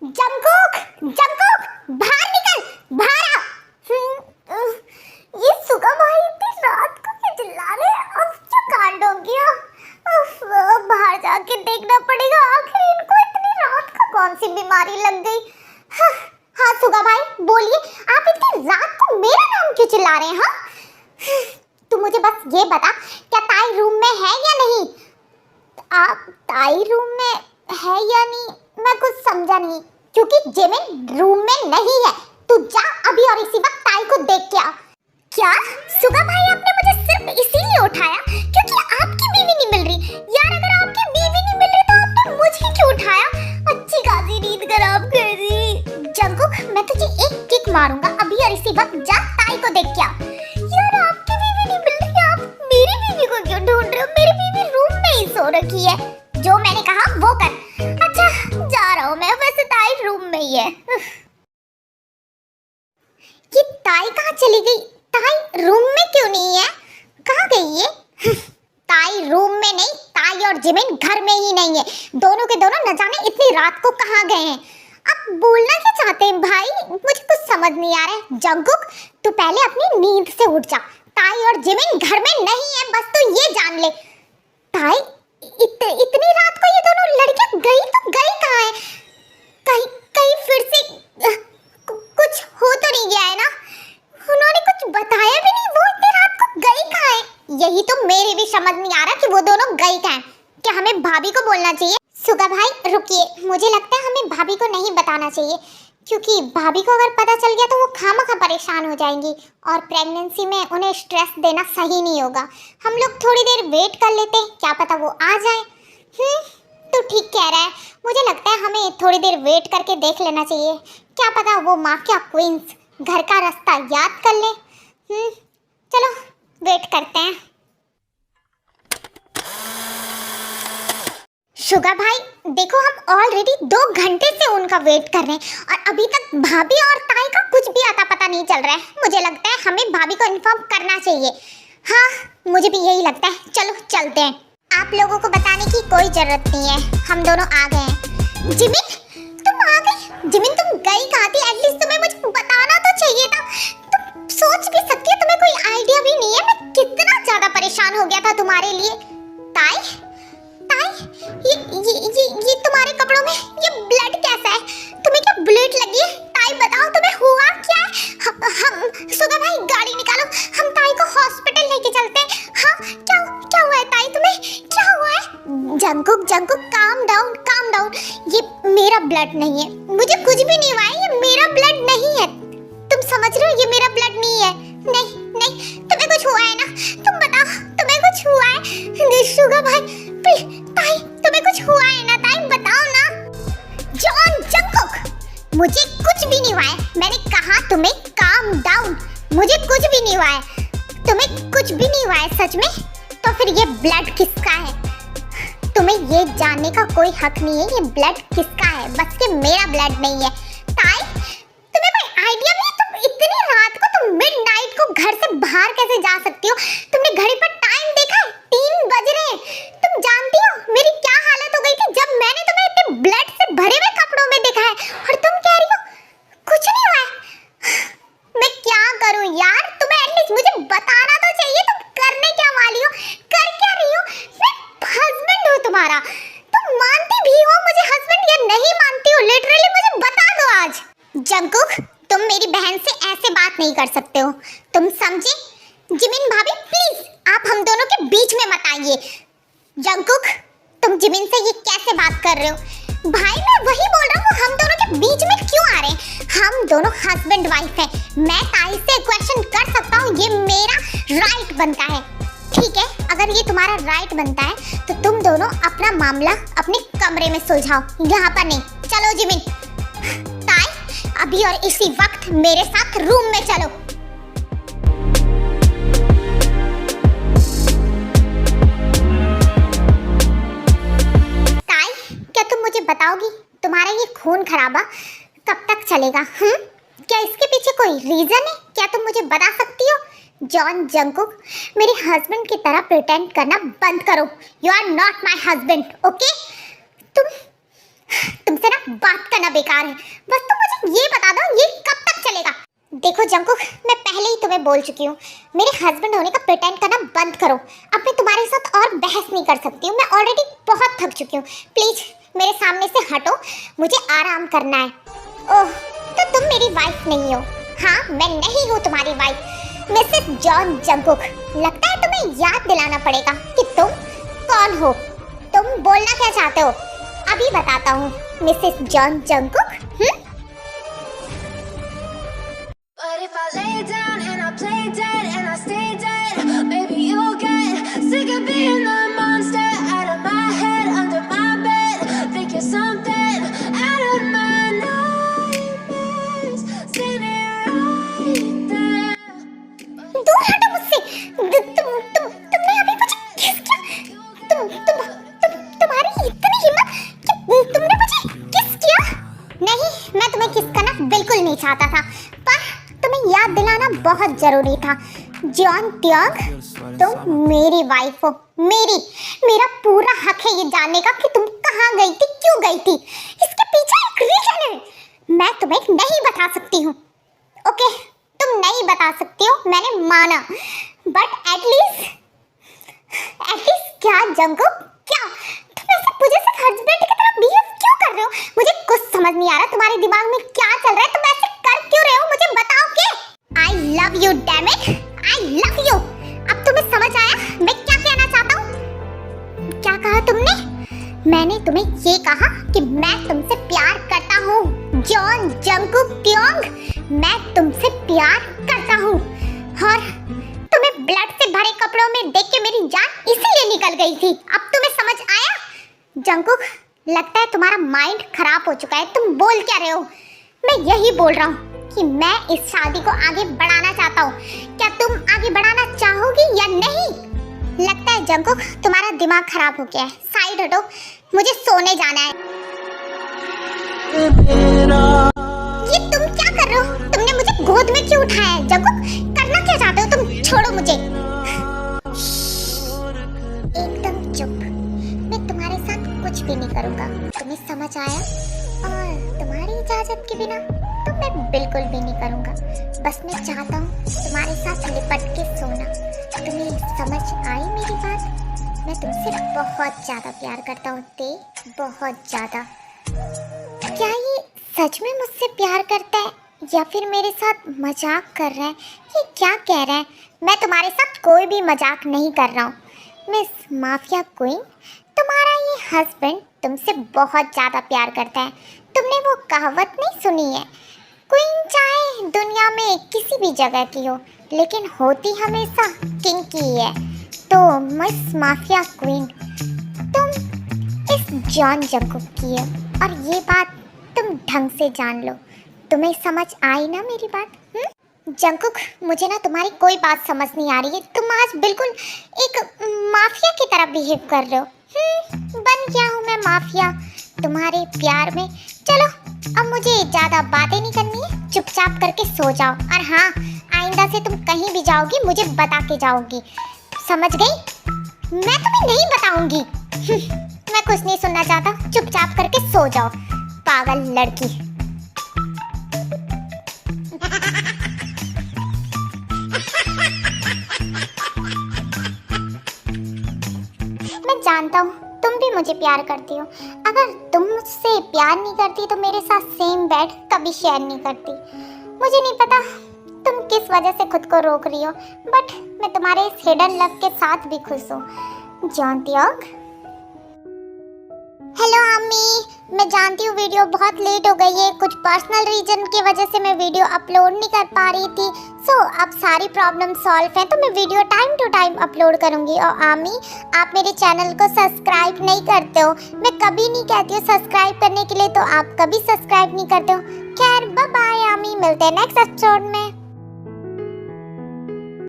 Jungkook, Jungkook, बाहर निकल, बाहर आ। ये सुगा भाई इतनी रात को क्यों चिल्ला रहे हैं? अब क्या कांड हो गया? बाहर जाके देखना पड़ेगा आखिर इनको इतनी रात को कौन सी बीमारी लग गई। हाँ, हाँ सुगा भाई बोलिए, आप इतनी रात को मेरा नाम क्यों चिल्ला रहे हैं? हाँ, तू मुझे बस ये बता, क्या ताई रूम में है या नहीं? आप ताई रूम में है या नहीं मैं कुछ समझा नहीं, क्योंकि जिमिन रूम में नहीं है। तू जा अभी और इसी वक्त ताई को देख के आ। क्या सुगा भाई, आपने मुझे सिर्फ इसीलिए उठाया क्योंकि आपकी बीवी नहीं मिल रही? यार अगर आपकी बीवी नहीं मिल रही तो आपने मुझे क्यों उठाया? अच्छी खासी नींद खराब कर दी। जंगकुक, मैं तुझे एक किक मारूंगा अभी और इसी वक्त जा ताई को देख के आ। यार आपकी बीवी नहीं मिल रही, आप मेरी बीवी को क्यों ढूंढ रहे हो? मेरी बीवी रूम में ही सो रखी है, जो मैंने कहा वो कर। अच्छा जा रहा हूँ मैं, वैसे ताई रूम में ही है। ये ताई कहाँ चली गई? ताई रूम में क्यों नहीं है? कहाँ गई ये? ताई रूम में नहीं, ताई और जिमिन घर में ही नहीं है। दोनों के दोनों न जाने इतनी रात को कहाँ गए हैं। आप बोलना क्या चाहते हैं भाई? मुझे कुछ समझ नहीं आ रहा है। जंगकुक, तू पहले अपनी नींद से उठ जा। ताई और जिमिन घर में नहीं है, बस तू ये जान ले। ताई इतनी रात को ये दोनों लड़कियां गई तो गई कहाँ है? कहीं कहीं फिर से कुछ हो तो नहीं गया है ना? उन्होंने कुछ बताया भी नहीं, वो इतनी रात को गई कहाँ है? यही तो मेरे भी समझ नहीं आ रहा कि वो दोनों गई कहाँ है। क्या हमें भाभी को बोलना चाहिए? सुगा भाई रुकिए, मुझे लगता है हमें भाभी को नहीं बताना चाहिए, क्योंकि भाभी को अगर पता चल गया तो वो खामखा परेशान हो जाएंगी और प्रेगनेंसी में उन्हें स्ट्रेस देना सही नहीं होगा। हम लोग थोड़ी देर वेट कर लेते हैं, क्या पता वो आ जाए। तो ठीक कह रहा है, मुझे लगता है हमें थोड़ी देर वेट करके देख लेना चाहिए। क्या पता वो माफिया क्वींस घर का रास्ता याद कर ले। चलो वेट करते हैं। शुगा भाई देखो, हम ऑलरेडी 2 घंटे से उनका वेट कर रहे हैं और अभी तक भाभी और ताई का कुछ भी आता पता नहीं चल रहा है। मुझे लगता है हमें भाभी को इन्फॉर्म करना चाहिए। हाँ मुझे भी यही लगता है। चलो चलते हैं। आप लोगों को बताने की कोई जरूरत नहीं है, हम दोनों आ गए हैं। जिमिन तुम आ गई? जिमिन तुम गई कहाँ थी? एटलीस्ट तुम्हें मुझे बताना तो चाहिए था। तुम सोच भी सकती हो, तुम्हें कोई आइडिया भी नहीं है मैं कितना ज्यादा परेशान हो गया था तुम्हारे लिए। ताई ये तुम्हारे कपड़ों में ये ब्लड कैसा है? तुम्हें क्या बुलेट लगी है? ताई बताओ तुम्हें हुआ क्या है? हम सुगा भाई गाड़ी निकालो, हम ताई को हॉस्पिटल लेके चलते हैं। हाँ क्या हुआ है ताई, तुम्हें क्या हुआ है? Jungkook calm down. ये मेरा ब्लड नहीं है, मुझे कुछ भी नहीं हुआ है, ये मेरा ब्लड नहीं है। तुम समझ रहे हो ये मेरा ब्लड नहीं है। नहीं तुम्हें कुछ हुआ है ना? तुम बताओ तुम्हें कुछ हुआ है? सुगा भाई ताई तुम्हें कुछ हुआ है ना? ताई बताओ ना। जंगकुक मुझे कुछ भी नहीं हुआ है, मैंने कहा तुम्हें काम डाउन। मुझे कुछ भी नहीं हुआ है, तुम्हें कुछ भी नहीं हुआ है सच में? तो फिर ये ब्लड किसका है? तुम्हें ये जानने का कोई हक नहीं है ये ब्लड किसका है, बस कि मेरा ब्लड नहीं है। ताई तुम्हें कोई आइडिया नहीं? तुम इतनी रात को, तुम मिडनाइट को घर से बाहर कैसे जा सकती हो? तुमने घड़ी पर टाइम देखा है? 3 बज रहे हैं। तुम जानती हो मेरी क्या हालत हो गई थी जब मैंने तुम्हें इतने ब्लड से भरे हुए कपड़ों में देखा है, और तुम कह रही हो कुछ नहीं हुआ है। मैं क्या करूं यार? तुम्हें एटलीस्ट मुझे बताना तो चाहिए, तुम करने क्या वाली हो, कर क्या रही हो? मैं हस्बैंड हूं तुम्हारा, तुम मानती भी हो मुझे हस्बैंड या नहीं मानती हो? लिटरली मुझे बता दो आज। जंगकुक तुम मेरी बहन से ऐसे बात नहीं कर सकते हो, तुम समझे? जिमिन भाभी प्लीज आप हम दोनों के बीच में मत आइए। जंगकुक तुम जिमिन से ये कैसे बात कर रहे हो? भाई मैं वही बोल रहा हूँ, हम दोनों के बीच में क्यों आ रहे हैं? हम दोनों हस्बैंड वाइफ हैं, मैं ताई से क्वेश्चन कर सकता हूँ, ये मेरा राइट बनता है। ठीक है, अगर ये तुम्हारा राइट बनता है तो तुम दोनों अपना मामला अपने कमरे में सुलझाओ, यहाँ पर नहीं। चलो जिमिन, ताई अभी और इसी वक्त मेरे साथ रूम में चलो। मुझे बताओगी तुम्हारा ये खून खराबा कब तक चलेगा? क्या इसके पीछे कोई रीजन है? क्या तुम मुझे बता सकती हो? जॉन जंगकुक मेरे हस्बैंड की तरह प्रिटेंड करना बंद करो। You are not my husband, okay? तुमसे ना बात करना बेकार है। बस तुम मुझे ये बता दो ये कब तक चलेगा। देखो जंकुक, मैं पहले ही तुम्हें बोल चुकी हूँ, मेरे हस्बैंड होने का प्रिटेंड करना बंद करो। अब मैं तुम्हारे साथ और बहस नहीं कर सकती हूँ, मैं ऑलरेडी बहुत थक चुकी हूँ। प्लीज मेरे सामने से हटो, मुझे आराम करना है। ओह, तो तुम मेरी वाइफ नहीं हो? हाँ, मैं नहीं हूँ तुम्हारी वाइफ, मिसेस जॉन जंकुक। लगता है तुम्हें याद दिलाना पड़ेगा कि तुम कौन हो। तुम बोलना क्या चाहते हो? अभी बताता हूँ, Mrs John Jungkook. But if I lay down and I play dead and I stay dead, maybe you'll get sick of being the monster out of my head, under my bed. Think you're something out of my nightmares. Standing right there. दूर हटो मुझसे। तुमने अभी मुझे किस किया? तुम्हारी इतनी हिम्मत कि तुमने मुझे किस किया? नहीं, मैं तुम्हें किस करना बिल्कुल नहीं चाहता था, पर तुम्हें याद दिलाना बहुत जरूरी था। जॉन त्योंग, तुम मेरी वाइफ हो, मेरा पूरा हक है ये जानने का कि तुम कहाँ गई थी, क्यों गई थी। इसके पीछे एक रीजन है, मैं तुम्हें नहीं बता सकती हूँ। ओके, तुम नहीं बता सकती हो, मैंने माना, बट एटलीस्ट क्या जंकुक, क्या तुम ऐसे मुझे सिर्फ हस्बैंड की तरह बिहेव क्यों कर रहे हो? मुझे कुछ समझ नहीं आ रहा तुम्हारे दिमाग में क्या चल रहा है। तुम ऐसे कर क्यों रहे हो, मुझे बताओ के। I love you damn it, I love you. अब तुम्हें समझ आया मैं क्या कहना चाहता हूँ? क्या कहा तुमने? मैंने तुम्हें ये कहा कि मैं तुमसे प्यार करता हूँ जॉन जंकुक त्योंग, मैं तुमसे प्यार करता हूँ। और तुम्हें ब्लड से भरे कपड़ों में देख के मेरी जान इसीलिए निकल गई थी। अब तुम्हें समझ आया? जंकुक, लगता है तुम्हारा माइंड खराब हो चुका है। तुम बोल क्या रहे हो? मैं यही बोल रहा हूँ कि मैं इस शादी को आगे बढ़ाना चाहता हूँ। क्या तुम आगे बढ़ाना चाहोगी या नहीं? लगता है जंकुक तुम्हारा दिमाग खराब हो गया है। साइड हटो, मुझे सोने जाना है। ये तुम क्या कर रहे हो? तुमने मुझे गोद में क्यों उठाया है? जंकुक, करना क्या चाहते हो तुम? छोड़ो मुझे। एकदम चुप, मैं तुम्हारे साथ कुछ भी नहीं करूँगा, तुम्हें समझ आया? और तुम्हारी इजाजत के बिना तो मैं बिल्कुल भी नहीं करूँगा। बस मैं चाहता हूँ तुम्हारे साथ लिपट के सोना। तुम्हें समझ आई मेरी बात? मैं तुमसे बहुत ज़्यादा प्यार करता हूँ ते, बहुत ज़्यादा। क्या ये सच में मुझसे प्यार करता है या फिर मेरे साथ मजाक कर रहा है? ये क्या कह रहा है? मैं तुम्हारे साथ कोई भी मजाक नहीं कर रहा हूँ। मिस माफिया क्वीन, तुम्हारा ये हस्बैंड तुमसे बहुत ज़्यादा प्यार करता है। तुमने वो कहावत नहीं सुनी है, क्वीन चाहे दुनिया में किसी भी जगह की हो लेकिन होती हमेशा किंग की ही है। तो मिस माफिया क्वीन, तुम इस जॉन जंकुक की है और ये बात तुम ढंग से जान लो। तुम्हें समझ आई ना मेरी बात? जंकुक, मुझे ना तुम्हारी कोई बात समझ नहीं आ रही है। तुम आज बिल्कुल एक माफिया की तरह बिहेव कर रहे हो। बन गया हूँ मैं माफिया तुम्हारे प्यार में। चलो, अब मुझे ज़्यादा बातें नहीं करनी है, चुपचाप करके सो जाओ। और हाँ, आइंदा से तुम कहीं भी जाओगी मुझे बता के जाओगी, समझ गई? मैं तुम्हें नहीं बताऊंगी। मैं कुछ नहीं सुनना चाहता, चुपचाप करके सो जाओ, पागल लड़की। मैं जानता हूँ तुम भी मुझे प्यार करती हो। अगर तुम मुझसे प्यार नहीं करती तो मेरे साथ सेम बेड कभी शेयर नहीं करती। मुझे नहीं पता तुम किस वजह से खुद को रोक रही हो, बट मैं तुम्हारे इस हिडन लव के साथ भी खुश हूँ। जॉन त्योंग। हेलो अम्मी, मैं जानती हूँ वीडियो बहुत लेट हो गई है, कुछ पर्सनल रीजन की वजह से मैं वीडियो अपलोड नहीं कर पा रही थी। अब सारी प्रॉब्लम सॉल्व है तो मैं video time to time upload करूँगी। और आमी, आप मेरे चैनल को सब्सक्राइब नहीं करते हो। मैं कभी नहीं कहती हूँ सब्सक्राइब करने के लिए, तो आप कभी सब्सक्राइब नहीं करते हो। खैर बाय बाय आमी, मिलते हैं नेक्स्ट एपिसोड में।